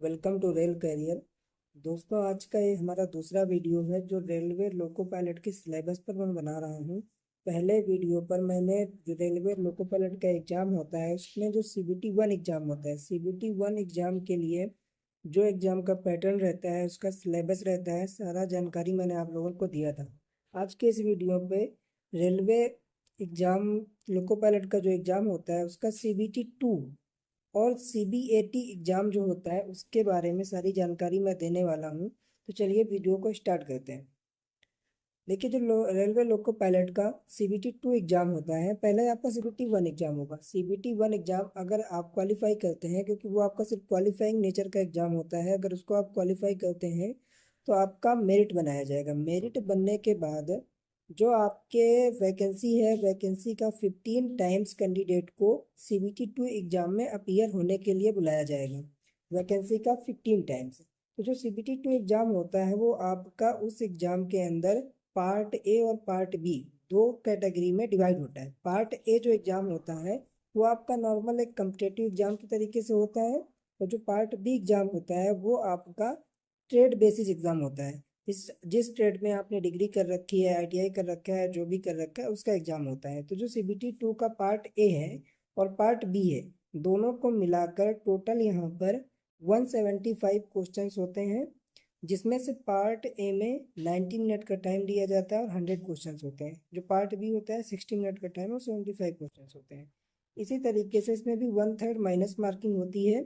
Welcome to rail career. दोस्तों, आज का ये हमारा दूसरा वीडियो है जो रेलवे लोको पायलट के सिलेबस पर मैं बना रहा हूँ। पहले वीडियो पर मैंने जो रेलवे लोको पायलट का एग्ज़ाम होता है उसमें जो CBT 1 एग्ज़ाम होता है, CBT 1 एग्ज़ाम के लिए जो एग्ज़ाम का पैटर्न रहता है, उसका सिलेबस रहता है, सारा जानकारी मैंने आप लोगों को दिया था। आज के इस वीडियो पे रेलवे एग्ज़ाम लोको पायलट का जो एग्ज़ाम होता है उसका CBT 2 और CBAT एग्ज़ाम जो होता है उसके बारे में सारी जानकारी मैं देने वाला हूँ। तो चलिए वीडियो को स्टार्ट करते हैं। देखिए, जो रेलवे लोको पायलट का CBT 2 एग्ज़ाम होता है, पहले आपका CBT 1 एग्ज़ाम होगा। CBT 1 एग्ज़ाम अगर आप क्वालिफाई करते हैं, क्योंकि वो आपका सिर्फ क्वालिफाइंग नेचर का एग्ज़ाम होता है, अगर उसको आप क्वालिफाई करते हैं तो आपका मेरिट बनाया जाएगा। मेरिट बनने के बाद जो आपके वैकेंसी है, वैकेंसी का 15 टाइम्स कैंडिडेट को CBT 2 एग्ज़ाम में अपीयर होने के लिए बुलाया जाएगा। वैकेंसी का 15 टाइम्स। तो जो CBT 2 एग्ज़ाम होता है वो आपका उस एग्ज़ाम के अंदर पार्ट ए और पार्ट बी दो कैटेगरी में डिवाइड होता है। पार्ट ए जो एग्ज़ाम होता है वो आपका नॉर्मल एक कम्पिटेटिव एग्ज़ाम के तरीके से होता है, और जो पार्ट बी एग्ज़ाम होता है वो आपका ट्रेड बेसिस एग्ज़ाम होता है। जिस ट्रेड में आपने डिग्री कर रखी है, ITI कर रखा है, जो भी कर रखा है, उसका एग्ज़ाम होता है। तो जो CBT 2 का पार्ट ए है और पार्ट बी है, दोनों को मिलाकर टोटल यहाँ पर 175 क्वेश्चंस होते हैं, जिसमें से पार्ट ए में 90 मिनट का टाइम दिया जाता है और 100 क्वेश्चंस होते हैं। जो पार्ट बी होता है 60 मिनट का टाइम और 75 क्वेश्चंस होते हैं। इसी तरीके से इसमें भी 1/3 माइनस मार्किंग होती है।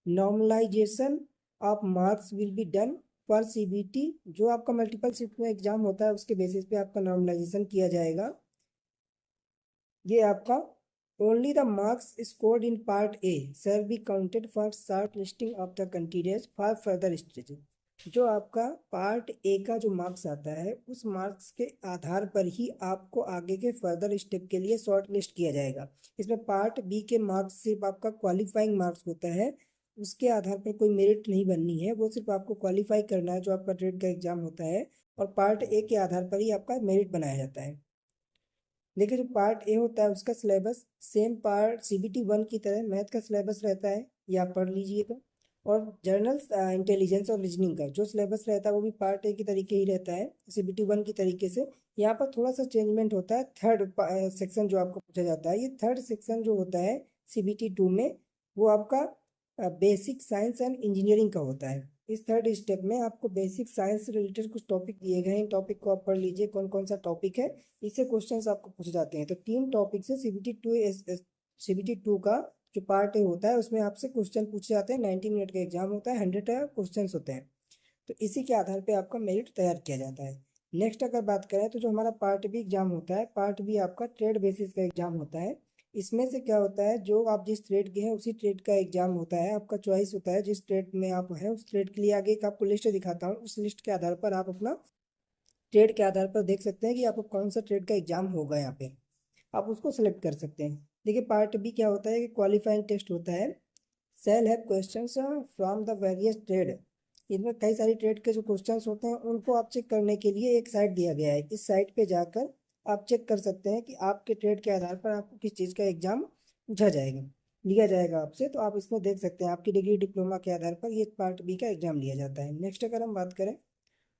Normalization of marks will be done for CBT। जो आपका मल्टीपल शिफ्ट में एग्जाम होता है उसके बेसिस पे आपका नॉर्मलाइजेशन किया जाएगा। ये आपका only the marks scored in part A shall be counted for short listing of the candidates for further stage. जो आपका पार्ट ए का जो मार्क्स आता है उस मार्क्स के आधार पर ही आपको आगे के फर्दर स्टेप के लिए शॉर्ट लिस्ट किया जाएगा। इसमें पार्ट बी के मार्क्स सिर्फ आपका क्वालिफाइंग मार्क्स होता है, उसके आधार पर कोई मेरिट नहीं बननी है, वो सिर्फ आपको क्वालिफाई करना है जो आपका ट्रेड का एग्जाम होता है, और पार्ट ए के आधार पर ही आपका मेरिट बनाया जाता है। लेकिन जो पार्ट ए होता है उसका सिलेबस सेम पार्ट CBT 1 की तरह मैथ का सिलेबस रहता है, ये आप पढ़ लीजिएगा। और जर्नल इंटेलिजेंस और रीजनिंग का जो सिलेबस रहता है वो भी पार्ट ए की तरीके ही रहता है, CBT 1 की तरीके से। यहाँ पर थोड़ा सा चेंजमेंट होता है। थर्ड सेक्शन जो आपको पूछा जाता है, ये थर्ड सेक्शन जो होता है CBT 2 में, वो आपका बेसिक साइंस एंड इंजीनियरिंग का होता है। इस थर्ड स्टेप में आपको बेसिक साइंस से रिलेटेड कुछ टॉपिक दिए गए हैं, इन टॉपिक को आप पढ़ लीजिए कौन कौन सा टॉपिक है, इससे क्वेश्चंस आपको पूछे जाते हैं। तो 3 टॉपिक से CBT 2 का जो पार्ट ए होता है उसमें आपसे क्वेश्चन पूछे जाते हैं। 90 मिनट का एग्जाम होता है, 100 क्वेश्चन होते हैं। तो इसी के आधार पे आपका मेरिट तैयार किया जाता है। नेक्स्ट अगर बात करें तो जो हमारा पार्ट बी एग्जाम होता है, पार्ट बी आपका ट्रेड बेसिस का एग्जाम होता है। इसमें से क्या होता है, जो आप जिस ट्रेड के हैं उसी ट्रेड का एग्जाम होता है, आपका चॉइस होता है जिस ट्रेड में आप हैं उस ट्रेड के लिए। आगे एक आपको लिस्ट दिखाता हूँ, उस लिस्ट के आधार पर आप अपना ट्रेड के आधार पर देख सकते हैं कि आपको कौन सा ट्रेड का एग्जाम होगा। यहाँ पे आप उसको सेलेक्ट कर सकते हैं। देखिए, पार्ट बी क्या होता है कि क्वालिफाइंग टेस्ट होता है। Cell have questions from the various trade. इनमें कई सारी ट्रेड के जो क्वेश्चंस होते हैं उनको आप चेक करने के लिए एक साइट दिया गया है। इस साइट पे जाकर आप चेक कर सकते हैं कि आपके ट्रेड के आधार पर आपको किस चीज़ का एग्जाम पूछा जाएगा, लिया जाएगा आपसे। तो आप इसमें देख सकते हैं आपकी डिग्री डिप्लोमा के आधार पर ये पार्ट बी का एग्जाम लिया जाता है। नेक्स्ट अगर हम बात करें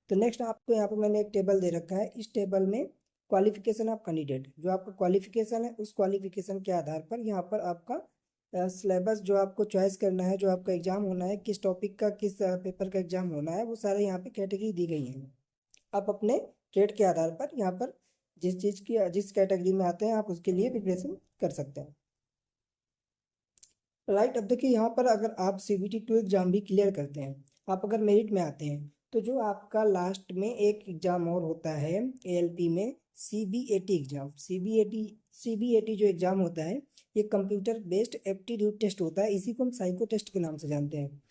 तो नेक्स्ट आपको यहाँ पर मैंने एक टेबल दे रखा है। इस टेबल में क्वालिफिकेशन ऑफ कैंडिडेट, जो आपका क्वालिफिकेशन है उस क्वालिफिकेशन के आधार पर यहाँ पर आपका सिलेबस जो आपको चॉइस करना है, जो आपका एग्जाम होना है, किस टॉपिक का किस पेपर का एग्जाम होना है, वो सारे यहाँ पे कैटेगरी दी गई हैं। आप अपने ट्रेड के आधार पर यहाँ पर जिस चीज़ की जिस कैटेगरी में आते हैं आप उसके लिए प्रिपरेशन कर सकते हैं। राइट, अब देखिए यहाँ पर अगर आप CBT 2 एग्जाम भी क्लियर करते हैं, आप अगर मेरिट में आते हैं, तो जो आपका लास्ट में एक एग्जाम और होता है ALP में, CBAT एग्जाम। CBAT जो एग्जाम होता है ये कंप्यूटर बेस्ड एप्टीट्यूड टेस्ट होता है, इसी को हम साइको टेस्ट के नाम से जानते हैं।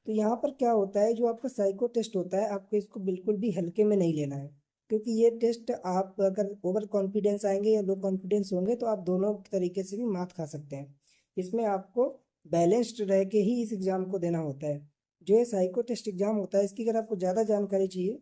तो यहाँ पर क्या होता है, जो आपका साइको टेस्ट होता है आपको इसको बिल्कुल भी हल्के में नहीं लेना है, क्योंकि ये टेस्ट आप अगर ओवर कॉन्फिडेंस आएंगे या लो कॉन्फिडेंस होंगे तो आप दोनों तरीके से भी मात खा सकते हैं। इसमें आपको बैलेंस्ड रह के ही इस एग्ज़ाम को देना होता है। जो ये साइको टेस्ट एग्ज़ाम होता है इसकी अगर आपको ज़्यादा जानकारी चाहिए